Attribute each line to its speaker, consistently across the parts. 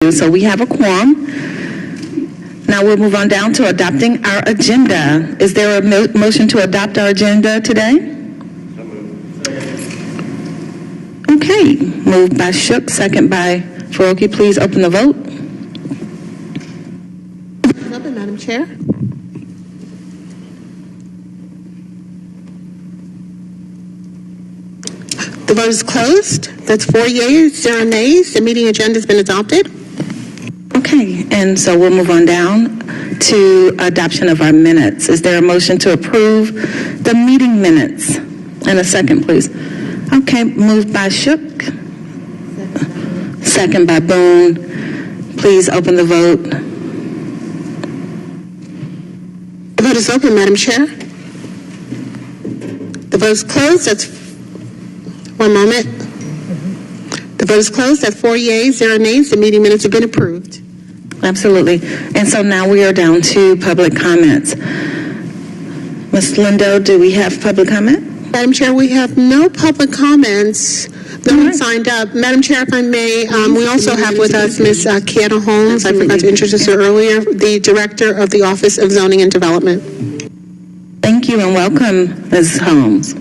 Speaker 1: So we have a quorum. Now we'll move on down to adopting our agenda. Is there a motion to adopt our agenda today? Okay, moved by Shook, second by Faroki. Please open the vote.
Speaker 2: Open, Madam Chair. The vote is closed. That's 4 yeas, 0 nays. The meeting agenda has been adopted.
Speaker 1: Okay, and so we'll move on down to adoption of our minutes. Is there a motion to approve the meeting minutes? And a second, please. Okay, moved by Shook. Second by Boone. Please open the vote.
Speaker 2: The vote is open, Madam Chair. The vote is closed. That's one moment. The vote is closed. That's 4 yeas, 0 nays. The meeting minutes have been approved.
Speaker 1: Absolutely. And so now we are down to public comments. Ms. Lindo, do we have public comment?
Speaker 2: Madam Chair, we have no public comments. No one signed up. Madam Chair, if I may, we also have with us Ms. Kieta Holmes. I forgot to introduce her earlier, the Director of the Office of Zoning and Development.
Speaker 1: Thank you and welcome, Ms. Holmes.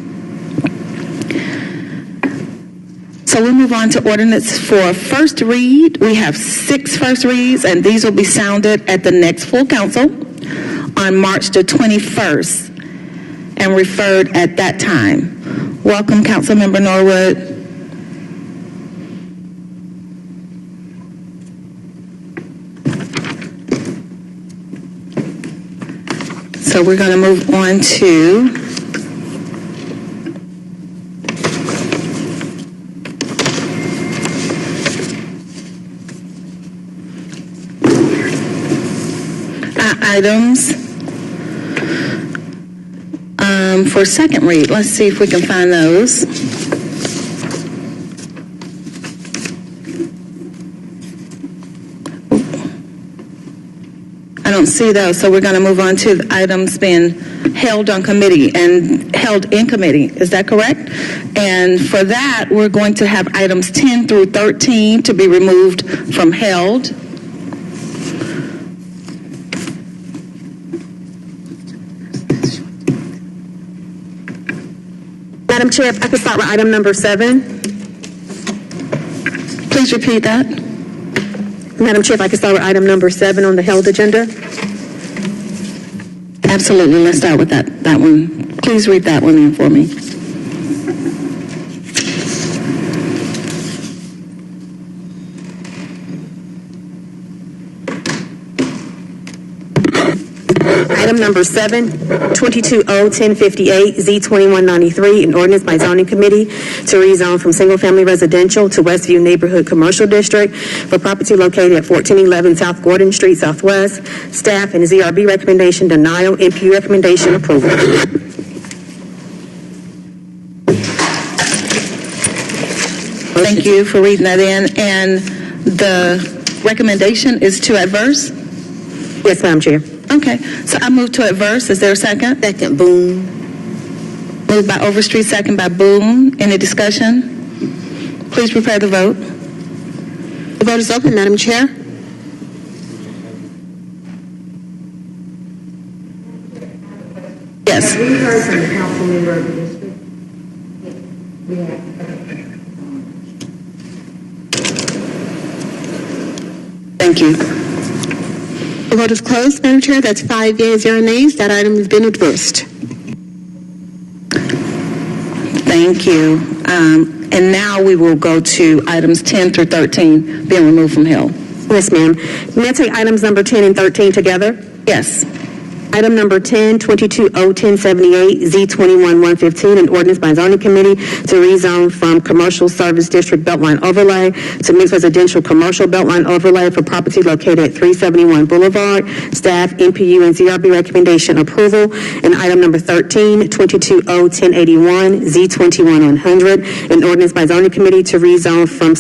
Speaker 1: So we'll move on to ordinance for first read. We have 6 first reads, and these will be sounded at the next full council on March the 21st and referred at that time. Welcome, Councilmember Norwood. So we're going to move on to items for second read. Let's see if we can find those. I don't see those, so we're going to move on to the items being held on committee and held in committee. Is that correct? And for that, we're going to have items 10 through 13 to be removed from held.
Speaker 3: Madam Chair, if I could start with item number 7.
Speaker 1: Please repeat that.
Speaker 3: Madam Chair, if I could start with item number 7 on the held agenda.
Speaker 1: Absolutely. Let's start with that one. Please read that one in for me.
Speaker 3: Item number 7, 22O-1058, Z2193, an ordinance by zoning committee to rezone from single-family residential to Westview Neighborhood Commercial District for property located at 1411 South Gordon Street Southwest. Staff and ZRB recommendation denial, NPU recommendation approval.
Speaker 1: Thank you for reading that in. And the recommendation is to adverse?
Speaker 3: Yes, Madam Chair.
Speaker 1: Okay, so I move to adverse. Is there a second?
Speaker 2: Second, Boone.
Speaker 1: Moved by Overstreet, second by Boone. Any discussion? Please prepare the vote.
Speaker 2: The vote is open, Madam Chair.
Speaker 1: Yes.
Speaker 3: We heard from the council member of the district.
Speaker 1: Thank you.
Speaker 2: The vote is closed, Madam Chair. That's 5 yeas, 0 nays. That item has been adversed.
Speaker 1: Thank you. And now we will go to items 10 through 13 being removed from held.
Speaker 3: Yes, ma'am. May I take items number 10 and 13 together?
Speaker 1: Yes.
Speaker 3: Item number 10, 22O-1078, Z21-115, an ordinance by zoning committee to rezone from commercial service district beltline overlay to mixed residential commercial beltline overlay for property located at 371 Boulevard. Staff, NPU, and ZRB recommendation approval. And item number 13, 22O-1081, Z21-100, an ordinance by zoning committee to rezone from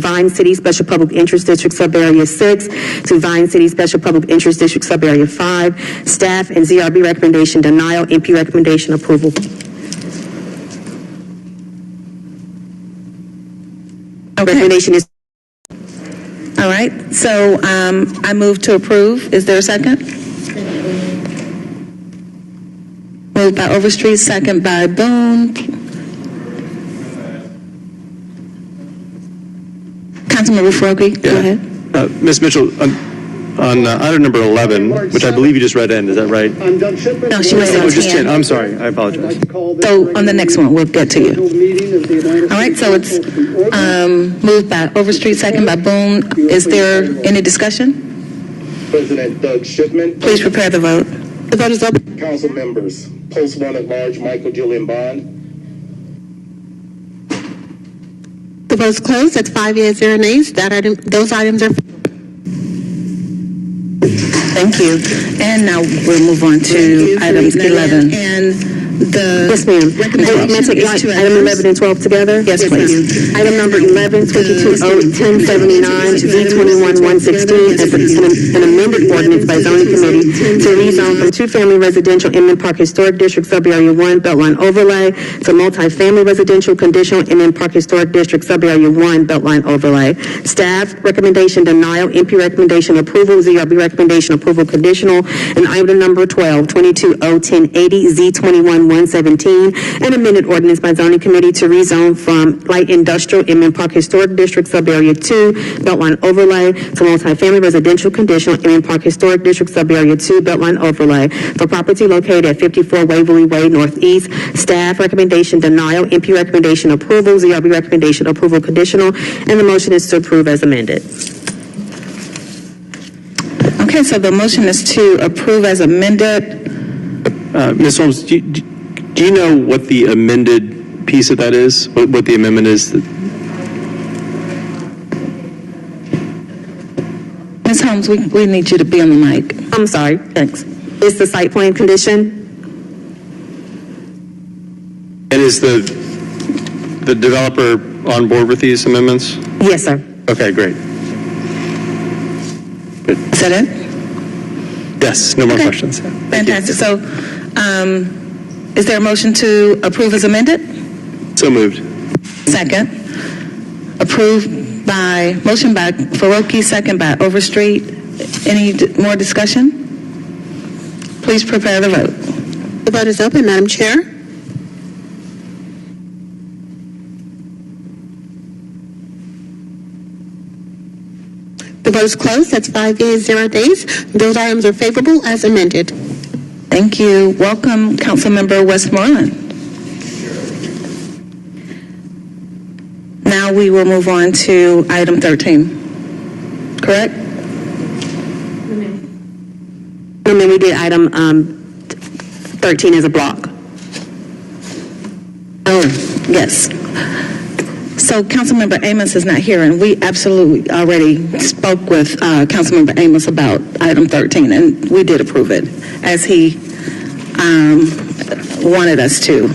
Speaker 3: Vine City Special Public Interest District Subarea 6 to Vine City Special Public Interest District Subarea 5. Staff and ZRB recommendation denial, NP recommendation approval.
Speaker 1: Okay.
Speaker 3: Recommendation is
Speaker 1: All right, so I move to approve. Is there a second? Moved by Overstreet, second by Boone. Councilmember Farooqui, go ahead.
Speaker 4: Ms. Mitchell, on item number 11, which I believe you just read in, is that right?
Speaker 1: No, she was on
Speaker 4: Just 10.
Speaker 1: 10.
Speaker 4: I'm sorry. I apologize.
Speaker 1: So on the next one, we'll get to you. All right, so it's moved by Overstreet, second by Boone. Is there any discussion?
Speaker 5: President Doug Shipman.
Speaker 1: Please prepare the vote.
Speaker 2: The vote is open.
Speaker 5: Council members, Post 1 at large, Michael Julian Bond.
Speaker 2: The vote is closed. That's 5 yeas, 0 nays. Those items are.
Speaker 1: Thank you. And now we'll move on to item 11. And the
Speaker 3: Yes, ma'am. May I take item 11 and 12 together?
Speaker 1: Yes, please.
Speaker 3: Item number 11, 22-1079, Z21-116, an amended ordinance by zoning committee to rezone from two-family residential Inman Park Historic District Sub-Area 1 Beltline Overlay to multi-family residential conditional Inman Park Historic District Sub-Area 1 Beltline Overlay. Staff recommendation denial, MP recommendation approval, ZRB recommendation approval conditional, and item number 12, 22-01080, Z21-117, an amended ordinance by zoning committee to rezone from light industrial Inman Park Historic District Sub-Area 2 Beltline Overlay to multi-family residential conditional Inman Park Historic District Sub-Area 2 Beltline Overlay for property located at 54 Waverly Way Northeast. Staff recommendation denial, MP recommendation approval, ZRB recommendation approval conditional, and the motion is to approve as amended.
Speaker 1: Okay, so the motion is to approve as amended.
Speaker 4: Ms. Holmes, do you know what the amended piece of that is? What the amendment is?
Speaker 1: Ms. Holmes, we need you to be on the mic.
Speaker 3: I'm sorry.
Speaker 1: Thanks.
Speaker 3: It's the site plan condition.
Speaker 4: And is the developer on board with these amendments?
Speaker 3: Yes, sir.
Speaker 4: Okay, great.
Speaker 1: Is that it?
Speaker 4: Yes, no more
Speaker 1: Okay.
Speaker 4: questions. Thank you.
Speaker 1: Fantastic. So, is there a motion to approve as amended?
Speaker 4: So moved.
Speaker 1: Second. Motion by Farooqui, second by Overstreet. Any more discussion? Please prepare the vote.
Speaker 2: The vote is open, Madam Chair. The vote is closed. That's 5 yeas, 0 nays. Those items are favorable as amended.
Speaker 1: Thank you. Welcome, Councilmember Westmoreland. Now we will move on to item 13. Correct?
Speaker 3: And then we did item 13 as a block.
Speaker 1: Oh, yes. So Councilmember Amos is not here, and we absolutely already spoke with Councilmember Amos about item 13, and we did approve it as he wanted us to.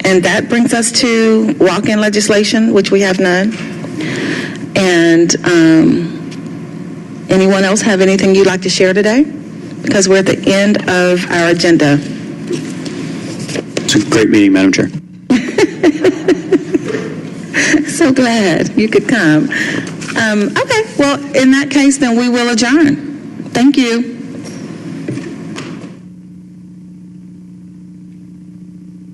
Speaker 1: And that brings us to walk-in legislation, which we have none. And anyone else have anything you'd like to share today? Because we're at the end of our agenda.
Speaker 4: It's a great meeting, Madam Chair.
Speaker 1: So glad you could come. Okay, well, in that case, then we will adjourn. Thank you.